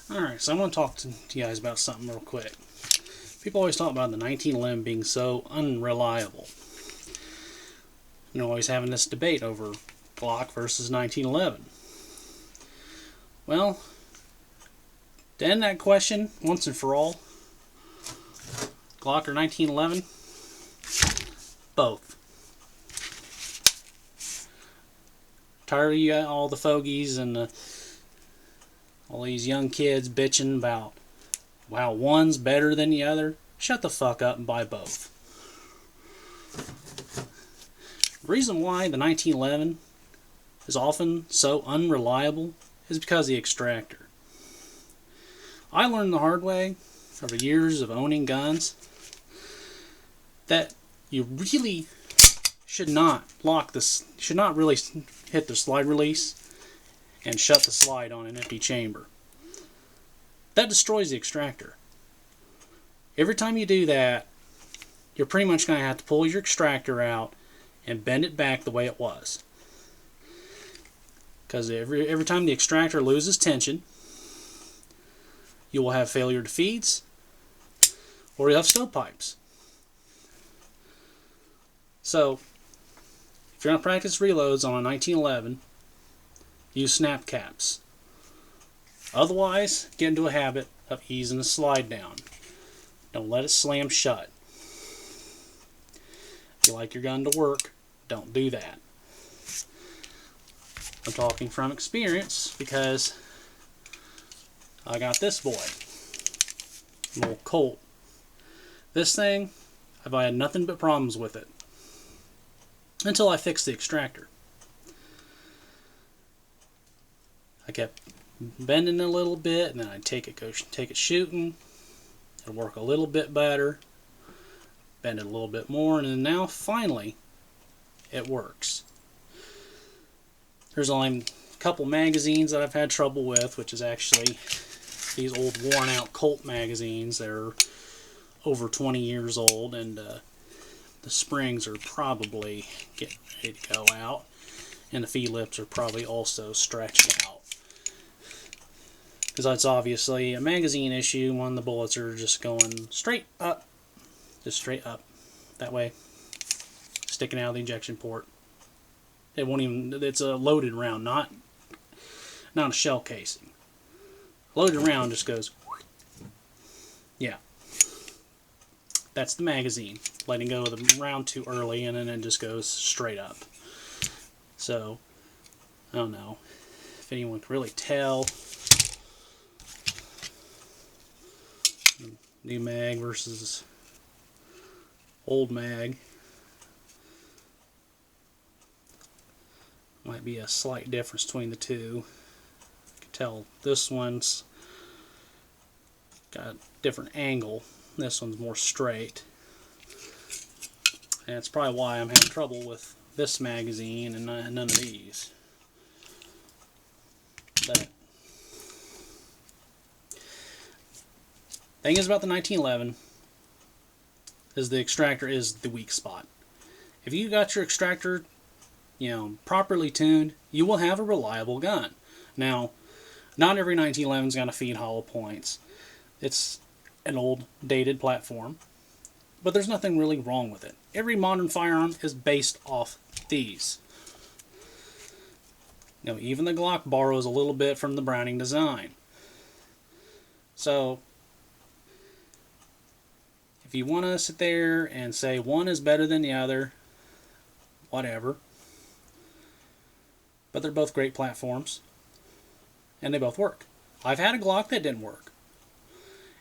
Alright, so I want to talk to you guys about something real quick. People always talk about the 1911 being so unreliable. You know, always having this debate over Glock versus 1911. Well, to end that question once and for all, Glock or 1911? Both. Tired of you all the fogies and all these young kids bitching about wow, one's better than the other. Shut the fuck up and buy both. The reason why the 1911 is often so unreliable is because of the extractor. I learned the hard way over years of owning guns that you really should not lock this, should not really hit the slide release and shut the slide on an empty chamber. That destroys the extractor. Every time you do that, you're pretty much going to have to pull your extractor out and bend it back the way it was. Because every time the extractor loses tension, you will have failure to feeds, or you'll have stovepipes. So, if you're going to practice reloads on a 1911, use snap caps. Otherwise, get into a habit of easing the slide down. Don't let it slam shut. If you like your gun to work, don't do that. I'm talking from experience because I got this boy, an old Colt. This thing, I've had nothing but problems with it until I fixed the extractor. I kept bending it a little bit, and then I'd take it shooting. It'll work a little bit better. Bend it a little bit more, and then now finally it works. There's only a couple magazines that I've had trouble with, which is actually these old worn out Colt magazines. They're over 20 years old, and the springs are probably getting ready to go out, and the feed lips are probably also stretched out. Because that's obviously a magazine issue when the bullets are just going straight up. Just straight up. That way. Sticking out of the injection port. It won't even, it's a loaded round, not a shell casing. Loaded round just goes, yeah. That's the magazine. Letting go of the round too early, and then it just goes straight up. So, I don't know if anyone can really tell. New mag versus old mag. Might be a slight difference between the two. You can tell this one's got a different angle. This one's more straight. And it's probably why I'm having trouble with this magazine and none of these. But thing is about the 1911 is the extractor is the weak spot. If you got your extractor, properly tuned, you will have a reliable gun. Now, not every 1911's gonna feed hollow points. It's an old, dated platform, but there's nothing really wrong with it. Every modern firearm is based off these. Even the Glock borrows a little bit from the Browning design. So, if you want to sit there and say one is better than the other, whatever. But they're both great platforms. And they both work. I've had a Glock that didn't work.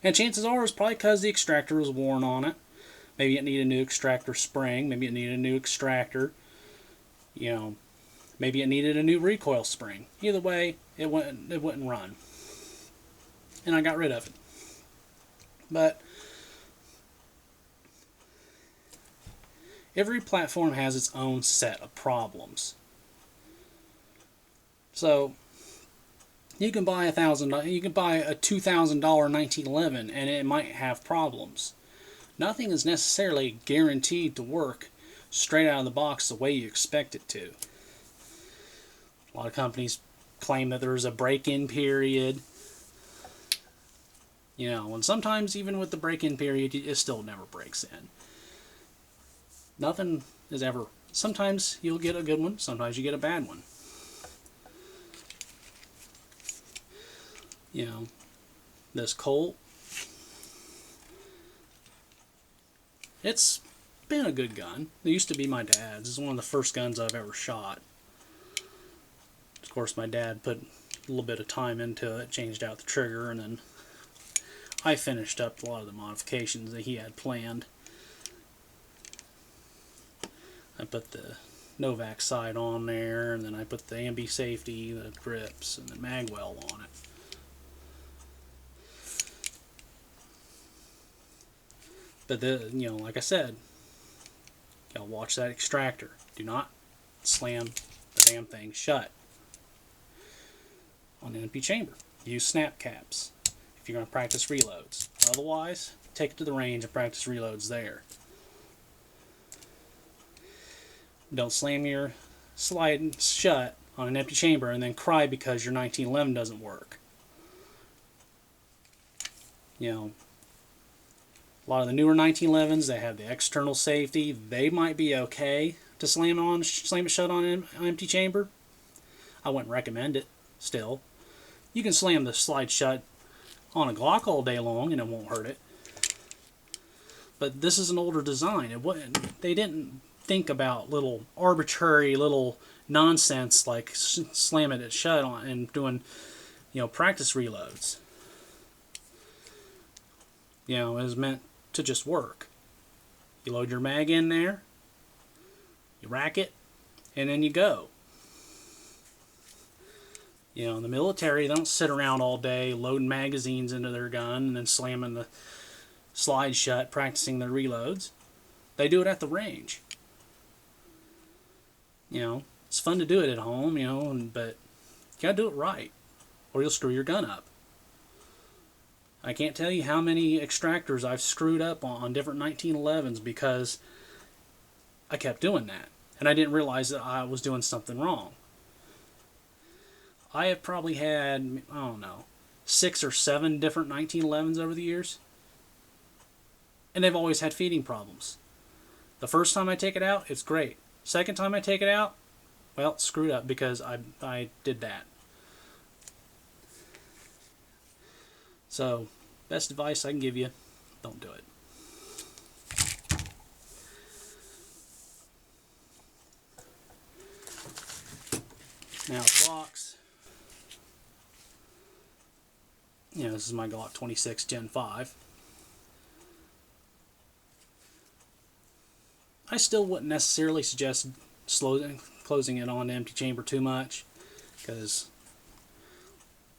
And chances are it's probably because the extractor was worn on it. Maybe it needed a new extractor spring. Maybe it needed a new extractor. Maybe it needed a new recoil spring. Either way, it wouldn't run. And I got rid of it. But every platform has its own set of problems. So you can buy a $2,000 1911 and it might have problems. Nothing is necessarily guaranteed to work straight out of the box the way you expect it to. A lot of companies claim that there's a break-in period. You know, and sometimes even with the break-in period, it still never breaks in. Nothing is ever... Sometimes you'll get a good one, sometimes you get a bad one. You know, this Colt, it's been a good gun. It used to be my dad's. It's one of the first guns I've ever shot. Of course, my dad put a little bit of time into it, changed out the trigger, and then I finished up a lot of the modifications that he had planned. I put the Novak sight on there, and then I put the ambi safety, the grips, and the magwell on it. But you know, like I said, you gotta watch that extractor. Do not slam the damn thing shut on an empty chamber. Use snap caps if you're gonna practice reloads. Otherwise, take it to the range and practice reloads there. Don't slam your slide shut on an empty chamber and then cry because your 1911 doesn't work. You know, a lot of the newer 1911's, they have the external safety. They might be okay to slam it shut on an empty chamber. I wouldn't recommend it still. You can slam the slide shut on a Glock all day long and it won't hurt it. But this is an older design. They didn't think about little arbitrary little nonsense like slamming it shut on and doing, you know, practice reloads. You know, it was meant to just work. You load your mag in there, you rack it, and then you go. You know, in the military, they don't sit around all day loading magazines into their gun and then slamming the slide shut, practicing their reloads. They do it at the range. You know, it's fun to do it at home, you know, but you gotta do it right, or you'll screw your gun up. I can't tell you how many extractors I've screwed up on different 1911's because I kept doing that, and I didn't realize that I was doing something wrong. I have probably had, I don't know, 6 or 7 different 1911's over the years, and they've always had feeding problems. The first time I take it out, it's great. Second time I take it out, well, it's screwed up because I did that. So, best advice I can give you, don't do it. Now, Glocks. You know, this is my Glock 26 Gen 5. I still wouldn't necessarily suggest closing it on the empty chamber too much, because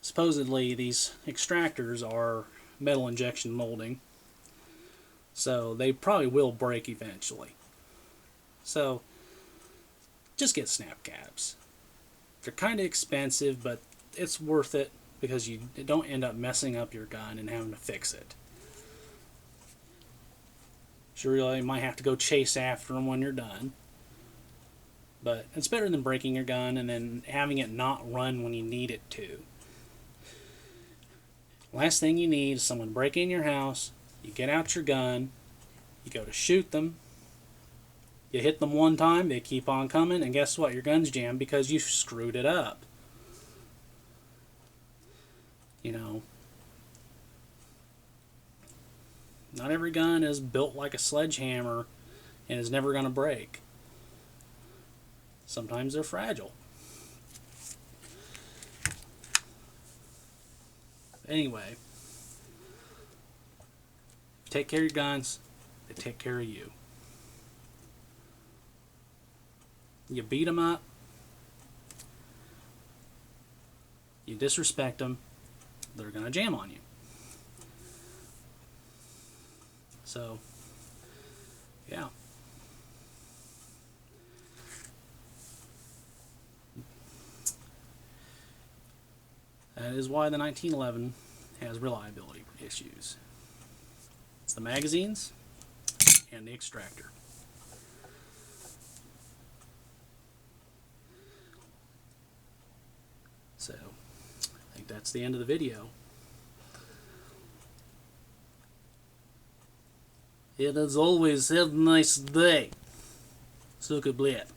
supposedly these extractors are metal injection molding, so they probably will break eventually. So just get snap caps. They're kind of expensive, but it's worth it because you don't end up messing up your gun and having to fix it. Sure, you might have to go chase after them when you're done, but it's better than breaking your gun and then having it not run when you need it to. Last thing you need is someone break in your house, you get out your gun, you go to shoot them, you hit them one time, they keep on coming, and guess what? Your gun's jammed because you screwed it up. You know, not every gun is built like a sledgehammer and is never going to break. Sometimes they're fragile. Anyway, take care of your guns, they take care of you. You beat them up, you disrespect them, they're going to jam on you. So, yeah. That is why the 1911 has reliability issues. It's the magazines and the extractor. So, I think that's the end of the video. And as always, have a nice day. Sucker blip.